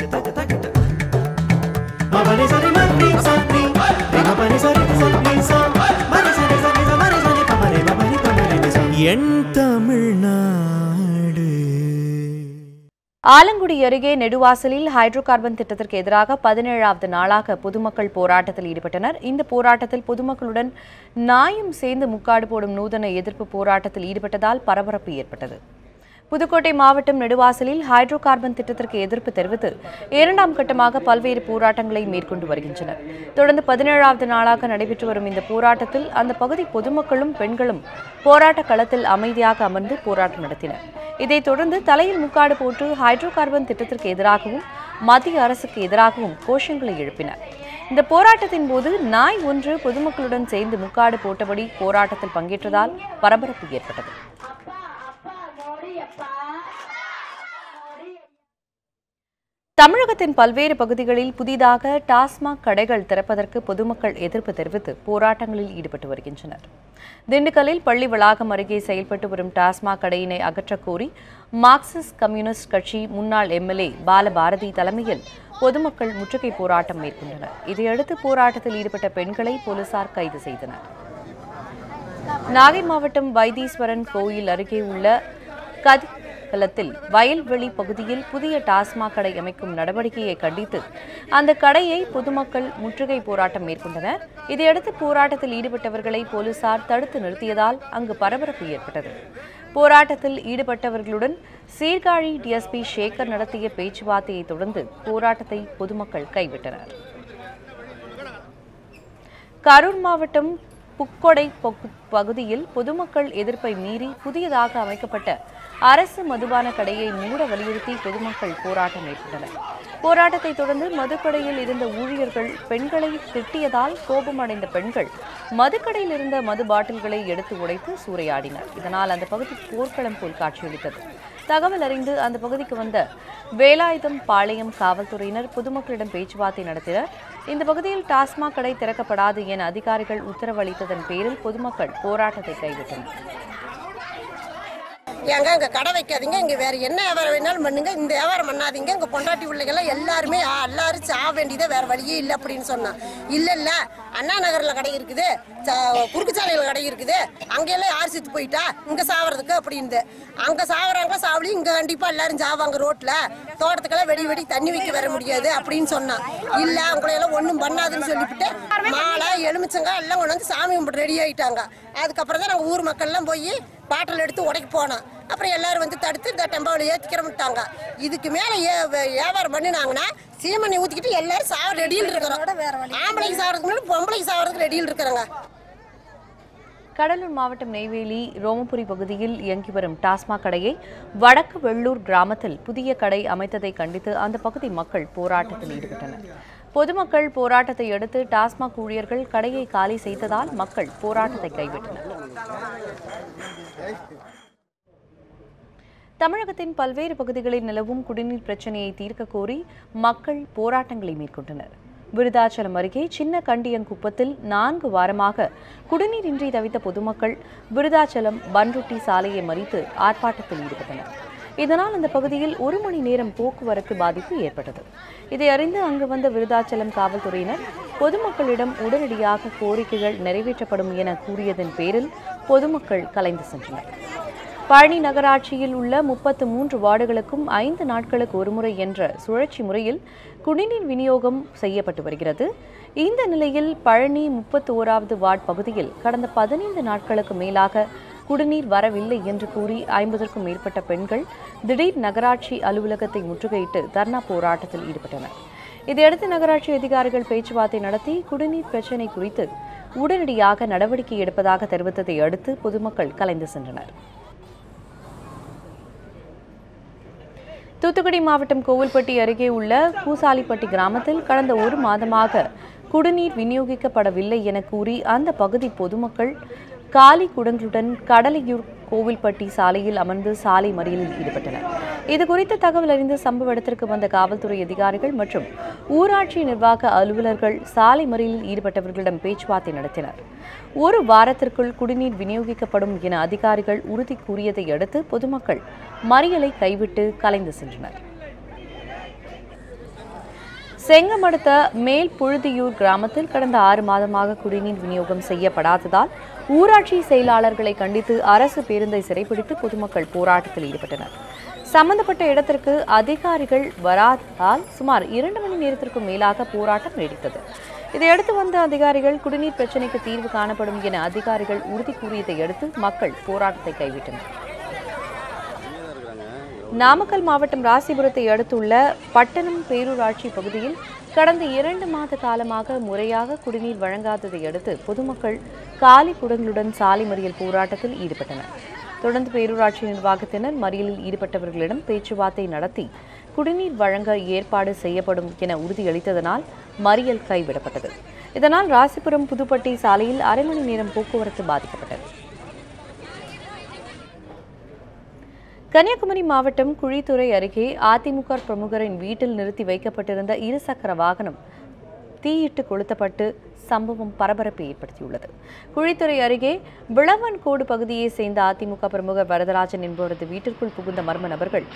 ஆலங்குடி அருகே நெடுவாசலில் hydro carbon திட்டத்திற்கு எதிராக 17வது நாளாக பொதுமக்கள் போராட்டத்தில் ஈடுபட்டனர். இந்த போராட்டத்தில் பொதுமக்களுடன் நாயும் சேர்ந்து முக்காடு போடும் நூதன எதிர்ப்பு போராட்டத்தில் ஈடுபட்டதால் பரபரப்பு ஏற்பட்டது. புதுக்கோட்டை மாவட்டம் நெடுவாசலில் ஹைட்ரோ கார்பன் திட்டத்திற்கு எதிர்ப்பு தெரிவித்து 2ஆம் கட்டமாக பல்வேறு போராட்டங்களை மேற்கொண்டு வருகின்றனர். தொடர்ந்து 17வது நாளாக நடைபெற்று வரும் இந்த போராட்டத்தில் அந்த பகுதி பொதுமக்களும் பெண்களும் போராட்ட களத்தில் அமைதியாக அமர்ந்து போராட்டம் நடத்தினர். இதைத் தொடர்ந்து தலையில் முக்காடு போட்டு ஹைட்ரோ கார்பன் திட்டத்திற்கு எதிராகவும் மத்திய அரசுக்கு எதிராகவும் கோஷங்களை எழுப்பினர். இந்த போராட்டத்தின் போது நாய் ஒன்று பொதுமக்களுடன் சேர்ந்து முக்காடு போட்டபடி போராட்டத்தில் பங்கேற்றதால் பரபரப்பு ஏற்பட்டது. தமிழகத்தின் பல்வேறு பகுதிகளில் புதிதாக டாஸ்மாக் கடைகள் திறப்பதற்கு பொதுமக்கள் எதிர்ப்பு தெரிவித்து போராட்டங்களில் ஈடுபட்டு வருகின்றனர். திண்டுக்கல்லில் பள்ளி வளாகம் அருகே செயல்பட்டு வரும் டாஸ்மாக் கடையினை அகற்றக் கோரி மார்க்சிஸ்ட் கம்யூனிஸ்ட் கட்சி முன்னாள் எம்எல்ஏ பாலபாரதி தலைமையில் பொதுமக்கள் முற்றுகை போராட்டம் மேற்கொண்டனர். இதையடுத்து போராட்டத்தில் ஈடுபட்ட பெண்களை போலீசார் கைது செய்தனர். நாகை மாவட்டம் வைத்தீஸ்வரன் கோயில் அருகே உள்ள கதிகலத்தில் வயல்வெளி பகுதியில் புதிய டாஸ்மாக் கடை அமைக்கும் நடவடிக்கையை கண்டித்து அந்த கடையை பொதுமக்கள் முற்றுகை போராட்டம் மேற்கொண்டனர். இதையடுத்து போராட்டத்தில் ஈடுபட்டவர்களை போலீசார் தடுத்து நிறுத்தியதால் அங்கு பரபரப்பு ஏற்பட்டது. போராட்டத்தில் ஈடுபட்டவர்களுடன் சீர்காழி டிஎஸ்பி சேகர் நடத்திய பேச்சுவார்த்தையை தொடர்ந்து போராட்டத்தை பொதுமக்கள் கைவிட்டனர். கரூர் மாவட்டம் புக்கொடை பகுதியில் பொதுமக்கள் எதிர்ப்பை மீறி புதியதாக அமைக்கப்பட்ட அரசு மதுபான கடையை மூட வலியுறுத்தி பொதுமக்கள் போராட்டம் மேற்கொண்டனர். போராட்டத்தை தொடர்ந்து மதுக்கடையில் இருந்த ஊழியர்கள் பெண்களை திட்டியதால் கோபமடைந்த பெண்கள் மதுக்கடையில் இருந்த மது பாட்டில்களை எடுத்து உடைத்து சூறையாடினர். இதனால் அந்த பகுதி போர்க்களம் போல் காட்சியளித்தது. தகவல் அறிந்து அந்த பகுதிக்கு வந்த வேலாயுதம் பாளையம் காவல்துறையினர் பொதுமக்களிடம் பேச்சுவார்த்தை நடத்தினர். இந்த பகுதியில் டாஸ்மாக் கடை திறக்கப்படாது என அதிகாரிகள் உத்தரவளித்ததன் பேரில் பொதுமக்கள் போராட்டத்தை கைவிட்டனர். ஏங்க இங்கே கடை வைக்காதீங்க, இங்கே வேறு என்ன வியாபாரம் வேணாலும் பண்ணுங்க, இந்த வியாபாரம் பண்ணாதீங்க, இங்கே பொண்டாட்டி பிள்ளைகள்லாம் எல்லாரும் சாக வேண்டியதே வேறு வழியே இல்லை அப்படின்னு சொன்னான். இல்லை அண்ணா நகரில் கடை இருக்குது, குறுக்கு சாலையில் கடை இருக்குது, அங்கெல்லாம் யார் செத்து போயிட்டா இங்கே சாவறதுக்கு அப்படின்னு. அங்கே சாவறாங்க சாவலி, இங்கே கண்டிப்பாக எல்லாரும் சாவாங்க ரோட்டில், தோட்டத்துக்கெல்லாம் வெடி தண்ணி வைக்க வர முடியாது அப்படின்னு சொன்னான். இல்லை அவங்களையெல்லாம் ஒன்றும் பண்ணாதுன்னு சொல்லிவிட்டு மாலை எலுமிச்சங்க எல்லாம் கொண்டு வந்து சாமி கும்பிட்டு ரெடி ஆகிட்டாங்க. அதுக்கப்புறம் தான் நாங்கள் ஊர் மக்கள்லாம் போய் பாட்டில் எடுத்து உடைக்க போனோம். அப்புறம் எல்லாரும் வந்து தடுத்து இந்த டெம்பாவில் ஏற்றிக்கிறோம்ட்டாங்க. இதுக்கு மேலே வியாபாரம் பண்ணினாங்கன்னா சீமனை ஊற்றிக்கிட்டு எல்லாரும் சாவ ரெடியில் இருக்கிறோம். ஆம்பளைக்கு சாவறதுக்கு முன்னாடி பொம்பளைக்கு சாவறதுக்கு ரெடியில் இருக்கிறாங்க. கடலூர் மாவட்டம் நெய்வேலி ரோமபுரி பகுதியில் இயங்கி வரும் டாஸ்மாக் கடையை வடக்கு வெள்ளூர் கிராமத்தில் புதிய கடை அமைத்ததை கண்டித்து அந்த பகுதி மக்கள் போராட்டத்தில் ஈடுபட்டனர். பொதுமக்கள் போராட்டத்தை அடுத்து டாஸ்மாக் ஊழியர்கள் கடையை காலி செய்ததால் மக்கள் போராட்டத்தை கைவிட்டனர். தமிழகத்தின் பல்வேறு பகுதிகளில் நிலவும் குடிநீர் பிரச்சினையை தீர்க்க கோரி மக்கள் போராட்டங்களை மேற்கொண்டனர். விருதாச்சலம் அருகே சின்ன கண்டியங்குப்பத்தில் 4 வாரமாக குடிநீரின்றி தவித்த பொதுமக்கள் விருதாச்சலம் பன்ருட்டி சாலையை மறித்து ஆர்ப்பாட்டத்தில் ஈடுபட்டனர். இதனால் அந்த பகுதியில் 1 மணி நேரம் போக்குவரத்து பாதிப்பு ஏற்பட்டது. இதை அறிந்து அங்கு வந்த விருதாச்சலம் காவல்துறையினர் பொதுமக்களிடம் உடனடியாக கோரிக்கைகள் நிறைவேற்றப்படும் என கூறியதன் பேரில் பொதுமக்கள் கலைந்து சென்றனர். பழனி நகராட்சியில் உள்ள 33 வார்டுகளுக்கும் 5 நாட்களுக்கு ஒருமுறை என்ற சுழற்சி முறையில் குடிநீர் விநியோகம் செய்யப்பட்டு வருகிறது. இந்த நிலையில் பழனி 31வது வார்டு பகுதியில் கடந்த 15 நாட்களுக்கு மேலாக குடிநீர் வரவில்லை என்று கூறி 50க்கும் மேற்பட்ட பெண்கள் திடீர் நகராட்சி அலுவலகத்தை முற்றுகையிட்டு தர்ணா போராட்டத்தில் ஈடுபட்டனர். இதையடுத்து நகராட்சி அதிகாரிகள் பேச்சுவார்த்தை நடத்தி குடிநீர் பிரச்சினை குறித்து உடனடியாக நடவடிக்கை எடுப்பதாக தெரிவித்ததை அடுத்து பொதுமக்கள் கலைந்து சென்றனர். தூத்துக்குடி மாவட்டம் கோவில்பட்டி அருகே உள்ள பூசாலிப்பட்டி கிராமத்தில் கடந்த 1 மாதமாக குடிநீர் விநியோகிக்கப்படவில்லை என கூறி அந்த பகுதி பொதுமக்கள் காலி குடங்களுடன் கடலையூர் கோவில்பட்டி சாலையில் அமர்ந்து சாலை மறியலில் ஈடுபட்டனர். இதுகுறித்து தகவல் அறிந்து சம்பவ இடத்திற்கு வந்த காவல்துறை அதிகாரிகள் மற்றும் ஊராட்சி நிர்வாக அலுவலர்கள் சாலை மறியலில் ஈடுபட்டவர்களிடம் பேச்சுவார்த்தை நடத்தினர். 1 வாரத்திற்குள் குடிநீர் விநியோகிக்கப்படும் என அதிகாரிகள் உறுதி கூறியதை அடுத்து பொதுமக்கள் மறியலை கைவிட்டு கலைந்து சென்றனர். செங்கம் அடுத்த மேல் புழுதியூர் கிராமத்தில் கடந்த 6 மாதமாக குடிநீர் விநியோகம் செய்யப்படாததால் ஊராட்சி செயலாளர்களை கண்டித்து அரசு பேருந்தை சிறைப்பிடித்து பொதுமக்கள் போராட்டத்தில் ஈடுபட்டனர். சம்பந்தப்பட்ட இடத்திற்கு அதிகாரிகள் வராததால் சுமார் 2 மணி நேரத்திற்கும் மேலாக போராட்டம் நீடித்தது. இதையடுத்து வந்த அதிகாரிகள் குடிநீர் பிரச்சினைக்கு தீர்வு காணப்படும் என அதிகாரிகள் உறுதி கூறியதை அடுத்து மக்கள் போராட்டத்தை கைவிட்டனர். நாமக்கல் மாவட்டம் ராசிபுரத்தை அடுத்துள்ள பட்டணம் பேரூராட்சி பகுதியில் கடந்த 2 மாத காலமாக முறையாக குடிநீர் வழங்காததை அடுத்து பொதுமக்கள் காலி குடங்களுடன் சாலை மறியல் போராட்டத்தில் ஈடுபட்டனர். தொடர்ந்து பேரூராட்சி நிர்வாகத்தினர் மறியலில் ஈடுபட்டவர்களிடம் பேச்சுவார்த்தை நடத்தி குடிநீர் வழங்க ஏற்பாடு செய்யப்படும் என உறுதியளித்ததனால் மறியல் கைவிடப்பட்டது. இதனால் ராசிபுரம் புதுப்பட்டி சாலையில் 1/2 மணி நேரம் போக்குவரத்து பாதிக்கப்பட்டது. கன்னியாகுமரி மாவட்டம் குழித்துறை அருகே அதிமுக பிரமுகரின் வீட்டில் நிறுத்தி வைக்கப்பட்டிருந்த 2 சக்கர வாகனம் தீயிட்டு கொளுத்தப்பட்டு சம்பவம் பரபரப்பை ஏற்படுத்தியுள்ளது. குழித்துறை அருகே விளவன்கோடு பகுதியை சேர்ந்த அதிமுக பிரமுகர் வரதராஜன் என்பவரது வீட்டிற்குள் புகுந்த மர்ம நபர்கள்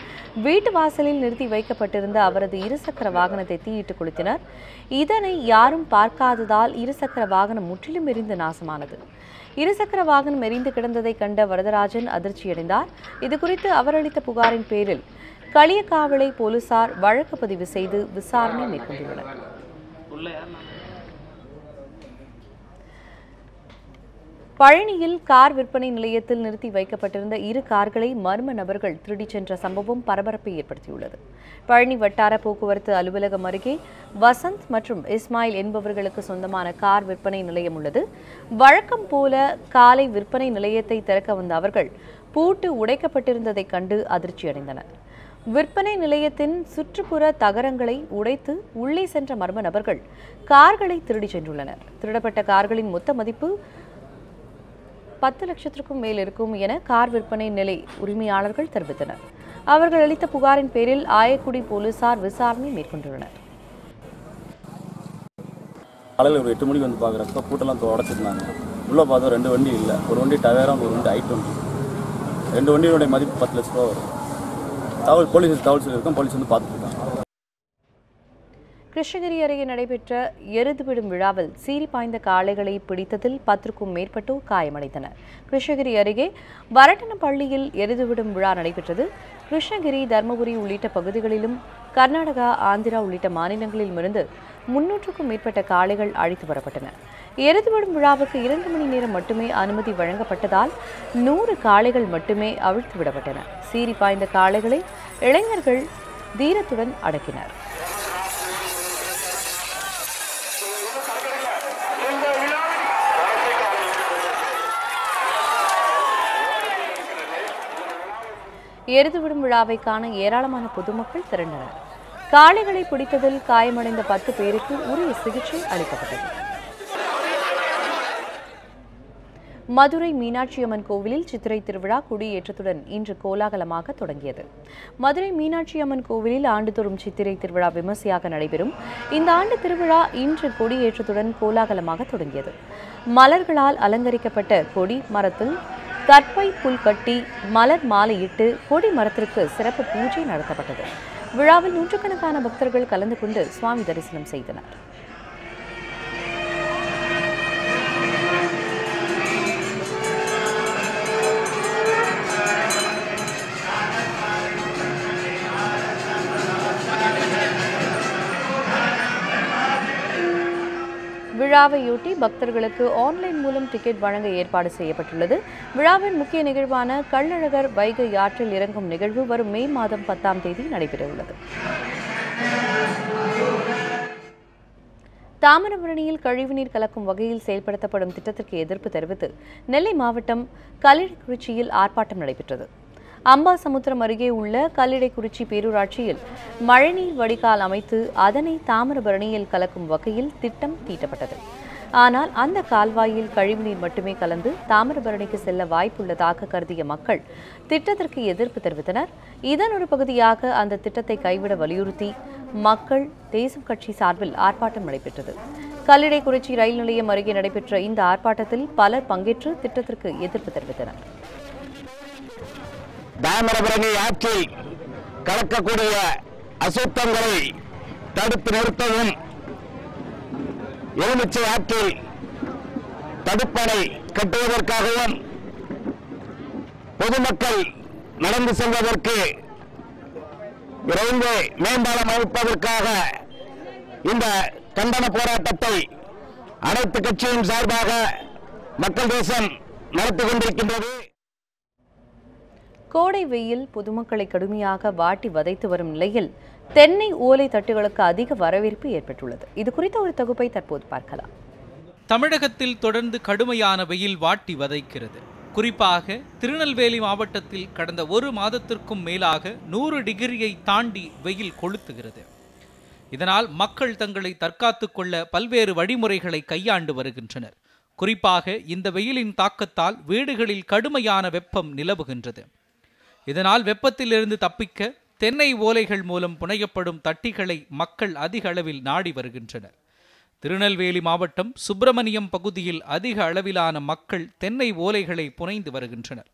வீட்டு வாசலில் நிறுத்தி வைக்கப்பட்டிருந்த அவரது 2 சக்கர வாகனத்தை தீயிட்டு கொளுத்தினர். இதனை யாரும் பார்க்காததால் 2 சக்கர வாகனம் முற்றிலும் எரிந்து நாசமானது. 2 சக்கர வாகனம் எரிந்து கிடந்ததை கண்ட வரதராஜன் அதிர்ச்சியடைந்தார். இதுகுறித்து அவர் அளித்த புகாரின் பேரில் களியக்காவிளை போலீசார் வழக்கு பதிவு செய்து விசாரணை மேற்கொண்டுள்ளனர். பழனியில் கார் விற்பனை நிலையத்தில் நிறுத்தி வைக்கப்பட்டிருந்த 2 கார்களை மர்ம நபர்கள் திருடிச் சென்ற சம்பவம் பரபரப்பை ஏற்படுத்தியுள்ளது. பழனி வட்டார போக்குவரத்து அலுவலகம் அருகே வசந்த் மற்றும் இஸ்மாயில் என்பவர்களுக்கு சொந்தமான கார் விற்பனை நிலையம் உள்ளது. வழக்கம் போல காலை விற்பனை நிலையத்தை திறக்க வந்த அவர்கள் பூட்டு உடைக்கப்பட்டிருந்ததை கண்டு அதிர்ச்சியடைந்தனர். விற்பனை நிலையத்தின் சுற்றுப்புற தகரங்களை உடைத்து உள்ளே சென்ற மர்ம நபர்கள் கார்களை திருடிச் சென்றுள்ளனர். திருடப்பட்ட கார்களின் மொத்த மதிப்பு 10 லட்சத்திற்கும் மேல் இருக்கும் என கார் விற்பனை நிலை உரிமையாளர்கள் தெரிவித்தனர். அவர்கள் அளித்த புகாரின் பேரில் ஆயக்குடி போலீசார் விசாரணை மேற்கொண்டுள்ளனர். காலையில் ஒரு 8 மணிக்கு வந்து பார்க்குறப்ப பூட்டெல்லாம் உடச்சிருந்தாங்க. உள்ளே பார்த்தா 2 வண்டி இல்லை. ஒரு வண்டி டவேரா, ஒரு வண்டி i20. 2 வண்டியோடைய மதிப்பு 10 லட்ச ரூபா வரும். போலீஸ் சொல்லியிருக்கோம். போலீஸ் வந்து பார்த்துட்டு இருக்காங்க. கிருஷ்ணகிரி அருகே நடைபெற்ற எருதுவிடும் விழாவில் சீறி பாய்ந்த காளைகளை பிடித்ததில் 10க்கும் மேற்பட்டோர் காயமடைந்தனர். கிருஷ்ணகிரி அருகே வரட்டனப்பள்ளியில் எருதுவிடும் விழா நடைபெற்றது. கிருஷ்ணகிரி, தர்மபுரி உள்ளிட்ட பகுதிகளிலும் கர்நாடகா, ஆந்திரா உள்ளிட்ட மாநிலங்களிலுமிருந்து 300க்கும் மேற்பட்ட காளைகள் அழைத்து வரப்பட்டன. எருதுவிடும் விழாவுக்கு 2 மணி நேரம் மட்டுமே அனுமதி வழங்கப்பட்டதால் 100 காளைகள் மட்டுமே அவிழ்த்து விடப்பட்டன. சீறி பாய்ந்த காளைகளை இளைஞர்கள் தீரத்துடன் அடக்கினர். எருதுவிடும் விழாவை காண ஏராளமான பொதுமக்கள் திரண்டனர். காளைகளை பிடித்ததில் காயமடைந்த 10 பேருக்கு உரிய சிகிச்சை அளிக்கப்பட்டது. மதுரை மீனாட்சி அம்மன் கோவிலில் சித்திரை திருவிழா கொடியேற்றத்துடன் இன்று கோலாகலமாக தொடங்கியது. மதுரை மீனாட்சி அம்மன் கோவிலில் ஆண்டுதோறும் சித்திரை திருவிழா விமர்சையாக நடைபெறும். இந்த ஆண்டு திருவிழா இன்று கொடியேற்றத்துடன் கோலாகலமாக தொடங்கியது. மலர்களால் அலங்கரிக்கப்பட்ட கொடி மரத்தில் கற்பை புல் கட்டி மலர் மாலையிட்டு கொடி மரத்திற்கு சிறப்பு பூஜை நடத்தப்பட்டது. விழாவில் நூற்றுக்கணக்கான பக்தர்கள் கலந்து கொண்டு சுவாமி தரிசனம் செய்தனர். விழாவையொட்டி பக்தர்களுக்கு ஆன்லைன் மூலம் டிக்கெட் வழங்க ஏற்பாடு செய்யப்பட்டுள்ளது. விழாவின் முக்கிய நிகழ்வான கள்ளழகர் வைகை ஆற்றில் இறங்கும் நிகழ்வு வரும் மே மாதம் 10ஆம் தேதி நடைபெறவுள்ளது. தாமிரபரணியில் கழிவுநீர் கலக்கும் வகையில் செயல்படுத்தப்படும் திட்டத்திற்கு எதிர்ப்பு தெரிவித்து நெல்லை மாவட்டம் கல்லிடைக்குறிச்சியில் ஆர்ப்பாட்டம் நடைபெற்றது. அம்பாசமுத்திரம் அருகே உள்ள கல்லிடைக்குறிச்சி பேரூராட்சியில் மழைநீர் வடிகால் அமைத்து அதனை தாமிரபரணியில் கலக்கும் வகையில் திட்டம் தீட்டப்பட்டது. ஆனால் அந்த கால்வாயில் கழிவுநீர் மட்டுமே கலந்து தாமிரபரணிக்கு செல்ல வாய்ப்புள்ளதாக கருதிய மக்கள் திட்டத்திற்கு எதிர்ப்பு தெரிவித்தனர். இதன் ஒரு பகுதியாக அந்த திட்டத்தை கைவிட வலியுறுத்தி மக்கள் தேசம் கட்சி சார்பில் ஆர்ப்பாட்டம் நடைபெற்றது. கல்லிடைக்குறிச்சி ரயில் நிலையம் அருகே நடைபெற்ற இந்த ஆர்ப்பாட்டத்தில் பலர் பங்கேற்று திட்டத்திற்கு எதிர்ப்பு தெரிவித்தனர். தாமிரபரணி ஆற்றில் கலக்கக்கூடிய அசுத்தங்களை தடுத்து நிறுத்தவும், எலுமிச்சை ஆற்றில் தடுப்பணை கட்டுவதற்காகவும், பொதுமக்கள் நடந்து செல்வதற்கு ரயில்வே மேம்பாலம் அமைப்பதற்காக இந்த கண்டன போராட்டத்தை அனைத்து கட்சியின் சார்பாக மக்கள் தேசம் நடத்தி கொண்டிருக்கின்றது. கோடை வெயில் பொதுமக்களை கடுமையாக வாட்டி வதைத்து வரும் நிலையில் தென்னை ஓலை தட்டுகளுக்கு அதிக வரவேற்பு ஏற்பட்டுள்ளது. இது குறித்த ஒரு தொகுப்பை தற்போது பார்க்கலாம். தமிழகத்தில் தொடர்ந்து கடுமையான வெயில் வாட்டி வதைக்கிறது. குறிப்பாக திருநெல்வேலி மாவட்டத்தில் கடந்த ஒரு மாதத்திற்கும் மேலாக 100 டிகிரியை தாண்டி வெயில் கொளுத்துகிறது. இதனால் மக்கள் தங்களை தற்காத்துக் கொள்ள பல்வேறு வழிமுறைகளை கையாண்டு வருகின்றனர். குறிப்பாக இந்த வெயிலின் தாக்கத்தால் வீடுகளில் கடுமையான வெப்பம் நிலவுகின்றது. இதனால் வெப்பத்திலிருந்து தப்பிக்க தென்னை ஓலைகள் மூலம் புனையப்படும் தட்டிகளை மக்கள் அதிக அளவில் நாடி வருகின்றனர். திருநெல்வேலி மாவட்டம் சுப்பிரமணியம் பகுதியில் அதிக அளவிலான மக்கள் தென்னை ஓலைகளை புனைந்து வருகின்றனர்.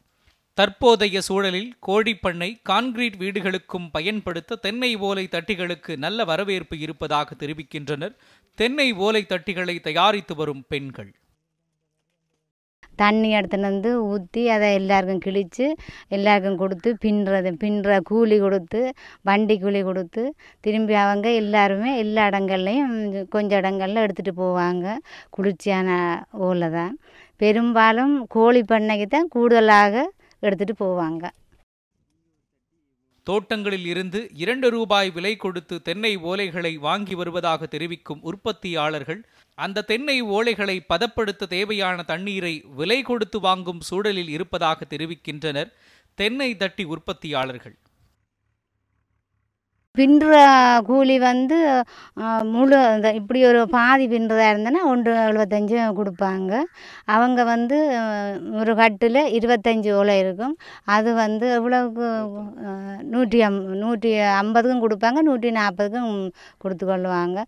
தற்போதைய சூழலில் கோழிப்பண்ணை, கான்கிரீட் வீடுகளுக்கும் பயன்படுத்த தென்னை ஓலை தட்டிகளுக்கு நல்ல வரவேற்பு இருப்பதாக தெரிவிக்கின்றனர் தென்னை ஓலை தட்டிகளை தயாரித்து வரும் பெண்கள். தண்ணி எடுத்துன்னு வந்து ஊற்றி அதை எல்லாருக்கும் கிழித்து எல்லாருக்கும் கொடுத்து பின்னுற கூலி கொடுத்து, வண்டி கூலி கொடுத்து, திரும்பி அவங்க எல்லாருமே எல்லா இடங்கள்லையும் கொஞ்சம் இடங்கள்ல எடுத்துகிட்டு போவாங்க. குளிர்ச்சியான ஓலை தான். பெரும்பாலும் கோழி பண்ணைக்கு தான் கூடுதலாக எடுத்துகிட்டு போவாங்க. தோட்டங்களில் இருந்து 2 ரூபாய் விலை கொடுத்து தென்னை ஓலைகளை வாங்கி வருவதாக தெரிவிக்கும் உற்பத்தியாளர்கள் அந்த தென்னை ஓலைகளை பதப்படுத்த தேவையான தண்ணீரை விலை கொடுத்து வாங்கும் சூழலில் இருப்பதாக தெரிவிக்கின்றனர் தென்னை தட்டி உற்பத்தியாளர்கள். பின்னுற கூலி வந்து முழு இப்படி ஒரு பாதி பின்னுறதா இருந்ததுன்னா 1.75 கொடுப்பாங்க. அவங்க வந்து ஒரு கட்டில் 25 ஓலை இருக்கும். அது வந்து எவ்வளவுக்கு 150க்கும் கொடுப்பாங்க, 140க்கும் கொடுத்து கொள்ளுவாங்க.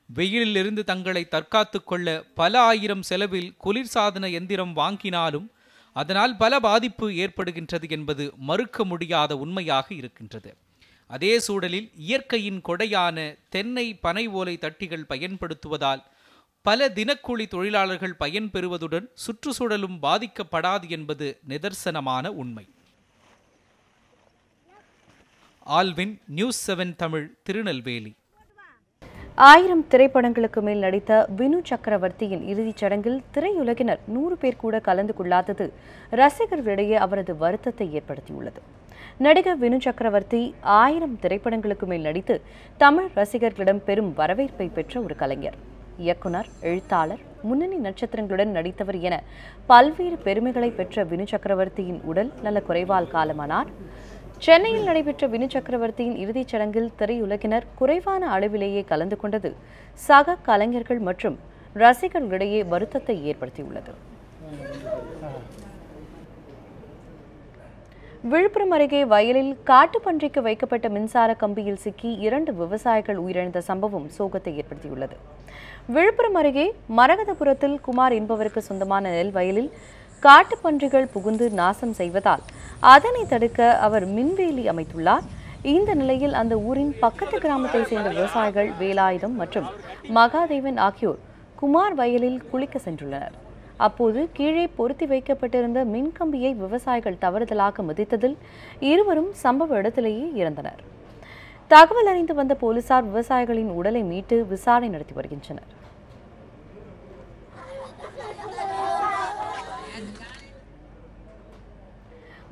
வெயிலிலிருந்து தங்களை தற்காத்துக் கொள்ள பல ஆயிரம் செலவில் குளிர்சாதன எந்திரம் வாங்கினாலும் அதனால் பல பாதிப்பு ஏற்படுகின்றது என்பது மறுக்க முடியாத உண்மையாக இருக்கின்றது. அதே சூழலில் இயற்கையின் கொடையான தென்னை, பனை ஓலை தட்டிகள் பயன்படுத்துவதால் பல தினக்கூலி தொழிலாளர்கள் பயன்பெறுவதுடன் சுற்றுச்சூழலும் பாதிக்கப்படாது என்பது நிதர்சனமான உண்மை. Alvin, news 7 Tamil, Tirunelveli. 1000 திரைப்படங்களுக்கு மேல் நடித்த வினு சக்கரவர்த்தியின் இறுதிச் சடங்கில் திரையுலகினர் 100 பேர் கூட கலந்து கொள்ளாதது ரசிகர்களிடையே அவரது வருத்தத்தை ஏற்படுத்தியுள்ளது. நடிகர் வினு சக்கரவர்த்தி 1000 திரைப்படங்களுக்கு மேல் நடித்து தமிழ் ரசிகர்களிடம் பெரும் வரவேற்பை பெற்ற ஒரு கலைஞர். இயக்குனர், எழுத்தாளர், முன்னணி நட்சத்திரங்களுடன் நடித்தவர் என பல்வேறு பெருமைகளை பெற்ற வினு சக்கரவர்த்தியின் உடல் நல குறைவால் காலமானார். சென்னையில் நடைபெற்ற வினு சக்கரவர்த்தியின் இறுதிச் சடங்கில் திரையுலகினர் குறைவான அளவிலேயே கலந்து கொண்டது சக கலைஞர்கள் மற்றும் ரசிகர்களிடையே வருத்தத்தை ஏற்படுத்தியுள்ளது. விழுப்புரம் அருகே வயலில் காட்டுப்பன்றிக்கு வைக்கப்பட்ட மின்சார கம்பியில் சிக்கி 2 விவசாயிகள் உயிரிழந்த சம்பவம் சோகத்தை ஏற்படுத்தியுள்ளது. விழுப்புரம் அருகே மரகதபுரத்தில் குமார் என்பவருக்கு சொந்தமான நெல் வயலில் காட்டுப்பன்றிகள் புகுந்து நாசம் செய்வதால் அதனை தடுக்க அவர் மின்வேலி அமைத்துள்ளார். இந்த நிலையில் அந்த ஊரின் பக்கத்து கிராமத்தை சேர்ந்த விவசாயிகள் வேலாயுதம் மற்றும் மகாதேவன் ஆகியோர் குமார் வயலில் குளிக்க சென்றுள்ளனர். அப்போது கீழே பொருத்தி வைக்கப்பட்டிருந்த மின்கம்பியை விவசாயிகள் தவறுதலாக மிதித்ததில் இருவரும் சம்பவ இடத்திலேயே இறந்தனர். தகவல் அறிந்து வந்த போலீசார் விவசாயிகளின் உடலை மீட்டு விசாரணை நடத்தி வருகின்றனர்.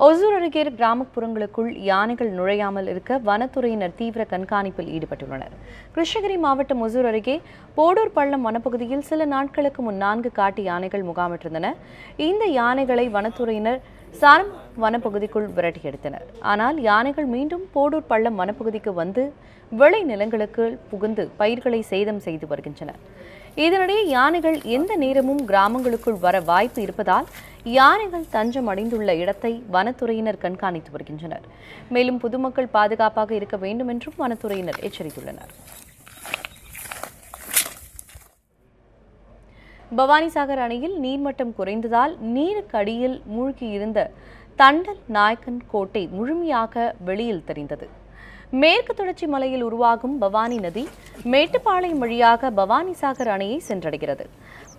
ஒசூர் அருகே கிராமப்புறங்களுக்குள் யானைகள் நுழையாமல் இருக்க வனத்துறையினர் தீவிர கண்காணிப்பில் ஈடுபட்டுள்ளனர். கிருஷ்ணகிரி மாவட்டம் ஒசூர் அருகே போடூர் பள்ளம் வனப்பகுதியில் சில நாட்களுக்கு முன் 4 காட்டு யானைகள் முகாமிட்டிருந்தன. இந்த யானைகளை வனத்துறையினர் சாரம் வனப்பகுதிக்குள் விரட்டியெடுத்தனர். ஆனால் யானைகள் மீண்டும் போடூர் பள்ளம் வனப்பகுதிக்கு வந்து விளை நிலங்களுக்கு புகுந்து பயிர்களை சேதம் செய்து வருகின்றன. இதனிடையே யானைகள் எந்த நேரமும் கிராமங்களுக்குள் வர வாய்ப்பு இருப்பதால் யானைகள் தஞ்சம் அடைந்துள்ள இடத்தை வனத்துறையினர் கண்காணித்து வருகின்றனர். மேலும் பொதுமக்கள் பாதுகாப்பாக இருக்க வேண்டும் என்றும் வனத்துறையினர் எச்சரித்துள்ளனர். பவானிசாகர் அணையில் நீர்மட்டம் குறைந்ததால் நீருக்கு அடியில் மூழ்கியிருந்த தண்டல் நாயக்கன் கோட்டை முழுமையாக வெளியில் தெரிந்தது. மேற்கு தொடர்ச்சி மலையில் உருவாகும் பவானி நதி மேட்டுப்பாளையம் வழியாக பவானிசாகர் அணையை சென்றடைகிறது.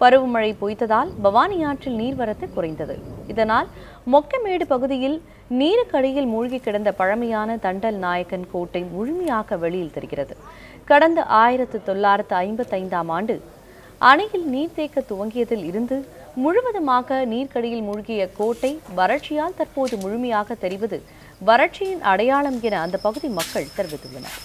பருவமழை பொய்த்ததால் பவானி ஆற்றில் நீர்வரத்து குறைந்தது. இதனால் மொக்கமேடு பகுதியில் நீருக்கடியில் மூழ்கி கிடந்த பழமையான தண்டல் நாயக்கன் கோட்டை முழுமையாக வெளியில் தெரிகிறது. கடந்த 1955ஆம் ஆண்டு அணையில் நீர்த்தேக்க துவங்கியதில் இருந்து முழுவதுமாக நீர்க்கடியில் மூழ்கிய கோட்டை வறட்சியால் தற்போது முழுமையாக தெரிவது வறட்சியின் அடையாளம் என அந்த பகுதி மக்கள் தெரிவித்துள்ளனர்.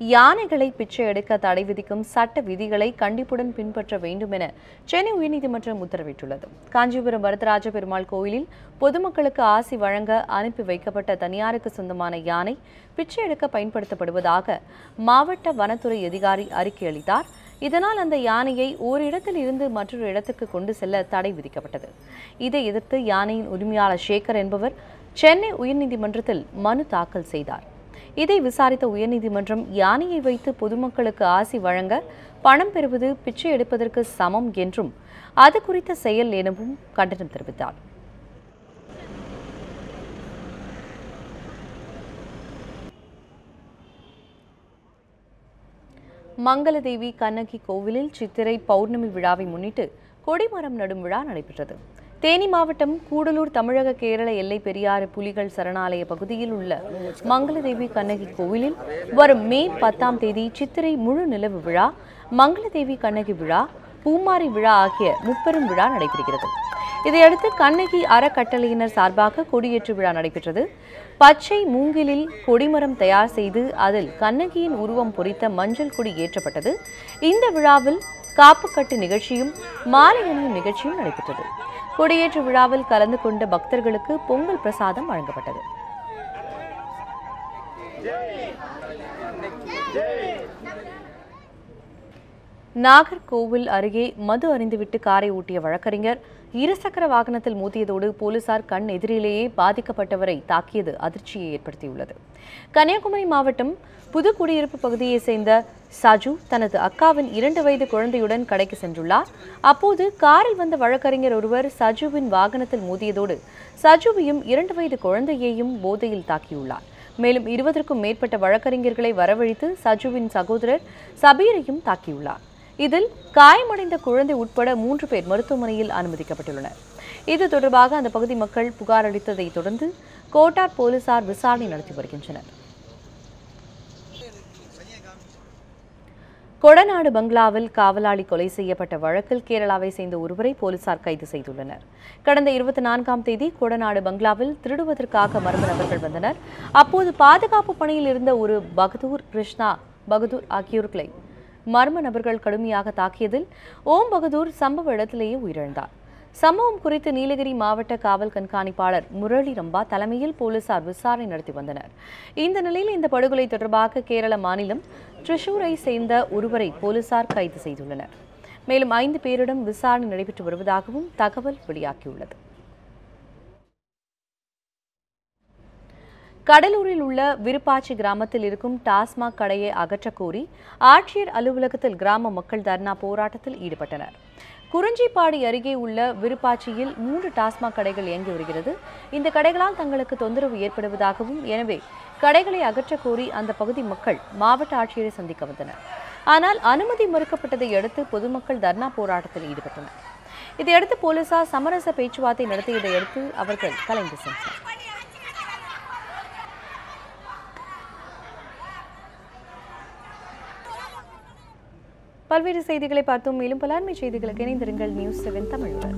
யானைகளை பிச்சை எடுக்க தடை விதிக்கும் சட்ட விதிகளை கண்டிப்புடன் பின்பற்ற வேண்டும் என சென்னை உயர்நீதிமன்றம் உத்தரவிட்டுள்ளது. காஞ்சிபுரம் வரதராஜ பெருமாள் கோயிலில் பொதுமக்களுக்கு ஆசி வழங்க அனுப்பி வைக்கப்பட்ட தனியாருக்கு சொந்தமான யானை பிச்சை எடுக்க பயன்படுத்தப்படுவதாக மாவட்ட வனத்துறை அதிகாரி அறிக்கை அளித்தார். இதனால் அந்த யானையை ஓரிடத்தில் இருந்து மற்றொரு இடத்துக்கு கொண்டு செல்ல தடை விதிக்கப்பட்டது. இதை எதிர்த்து யானையின் உரிமையாளர் சேகர் என்பவர் சென்னை உயர்நீதிமன்றத்தில் மனு தாக்கல் செய்தார். இதை விசாரித்த உயர்நீதிமன்றம் யானையை வைத்து பொதுமக்களுக்கு ஆசி வழங்க பணம் பெறுவது பிச்சை எடுப்பதற்கு சமம் என்றும் அது குறித்த செயல் எனவும் கண்டனம் தெரிவித்தார். மங்களதேவி கண்ணகி கோவிலில் சித்திரை பௌர்ணமி விழாவை முன்னிட்டு கொடிமரம் நடும் விழா நடைபெற்றது. தேனி மாவட்டம் கூடலூர் தமிழக கேரள எல்லை பெரியாறு புலிகள் சரணாலய பகுதியில் உள்ள மங்களதேவி கண்ணகி கோவிலில் வரும் மே 10ஆம் தேதி சித்திரை முழு நிலவு விழா, மங்களதேவி கண்ணகி விழா, பூமாரி விழா ஆகிய முப்பெரும் விழா நடைபெறுகிறது. இதையடுத்து கண்ணகி அறக்கட்டளையினர் சார்பாக கொடியேற்று விழா நடைபெற்றது. பச்சை மூங்கிலில் கொடிமரம் தயார் செய்து அதில் கண்ணகியின் உருவம் பொறித்த மஞ்சள் கொடி ஏற்றப்பட்டது. இந்த விழாவில் காப்புக்கட்டு நிகழ்ச்சியும் மாலை அணியும் நிகழ்ச்சியும் நடைபெற்றது. கொடியேற்று விழாவில் கலந்து கொண்ட பக்தர்களுக்கு பொங்கல் பிரசாதம் வழங்கப்பட்டது. நாகர்கோவில் அருகே மது அருந்திவிட்டு காரை ஓட்டிய வழக்கறிஞர் இருசக்கர வாகனத்தில் மோதியதோடு போலீசார் கண் எதிரிலேயே பாதிக்கப்பட்டவரை தாக்கியது அதிர்ச்சியை ஏற்படுத்தியுள்ளது. கன்னியாகுமரி மாவட்டம் புதுக்குடியிருப்பு பகுதியைச் சேர்ந்த சஜு தனது அக்காவின் 2 வயது குழந்தையுடன் கடைக்கு சென்றுள்ளார். அப்போது காரில் வந்த வழக்கறிஞர் ஒருவர் சஜுவின் வாகனத்தில் மோதியதோடு சஜுவையும் 2 வயது குழந்தையையும் போதையில் தாக்கியுள்ளார். மேலும் 20க்கும் மேற்பட்ட வழக்கறிஞர்களை வரவழைத்து சஜுவின் சகோதரர் சபீரையும் தாக்கியுள்ளார். இதில் காயமடைந்த குழந்தை உட்பட 3 பேர் மருத்துவமனையில் அனுமதிக்கப்பட்டுள்ளனர். இது தொடர்பாக அந்த பகுதி மக்கள் புகார் அளித்ததை தொடர்ந்து கோட்டார் போலீசார் விசாரணை நடத்தி வருகின்றனர். கொடநாடு பங்களாவில் காவலாளி கொலை செய்யப்பட்ட வழக்கில் கேரளாவை சேர்ந்த ஒருவரை போலீசார் கைது செய்துள்ளனர். கடந்த 24ஆம் தேதி கொடநாடு பங்களாவில் திருடுவதற்காக மர்ம நபர்கள் வந்தனர். அப்போது பாதுகாப்பு பணியில் இருந்த ஒரு பகதூர், கிருஷ்ணா பகதூர் ஆகியோர்களை மர்ம நபர்கள் கடுமையாக தாக்கியதில் ஓம் பகதூர் சம்பவ இடத்திலேயே உயிரிழந்தார். சம்பவம் குறித்து நீலகிரி மாவட்ட காவல் கண்காணிப்பாளர் முரளி ரம்பா தலைமையில் போலீசார் விசாரணை நடத்தி வந்தனர். இந்த நிலையில் இந்த படுகொலை தொடர்பாக கேரள மாநிலம் திரிசூரை சேர்ந்த ஒருவரை போலீசார் கைது செய்துள்ளனர். மேலும் 5 பேரிடம் விசாரணை நடைபெற்று வருவதாகவும் தகவல் வெளியாகியுள்ளது. கடலூரில் உள்ள விருப்பாச்சி கிராமத்தில் இருக்கும் டாஸ்மாக் கடையை அகற்றக் கோரி ஆட்சியர் அலுவலகத்தில் கிராம மக்கள் தர்ணா போராட்டத்தில் ஈடுபட்டனர். குறிஞ்சிப்பாடி அருகே உள்ள விருப்பாச்சியில் 3 டாஸ்மாக் கடைகள் இயங்கி வருகிறது. இந்த கடைகளால் தங்களுக்கு தொந்தரவு ஏற்படுவதாகவும், எனவே கடைகளை அகற்றக் கோரி அந்த பகுதி மக்கள் மாவட்ட ஆட்சியரை சந்திக்க வந்தனர். ஆனால் அனுமதி மறுக்கப்பட்டதை அடுத்து பொதுமக்கள் தர்ணா போராட்டத்தில் ஈடுபட்டனர். இதையடுத்து போலீசார் சமரச பேச்சுவார்த்தை நடத்தியதை அடுத்து அவர்கள் கலைந்து சென்றனர். பல்வேறு செய்திகளை பார்த்தோம். மேலும் பல அண்மை செய்திகளுக்கு இணைந்திருங்கள் நியூஸ் 7 தமிழுடன்.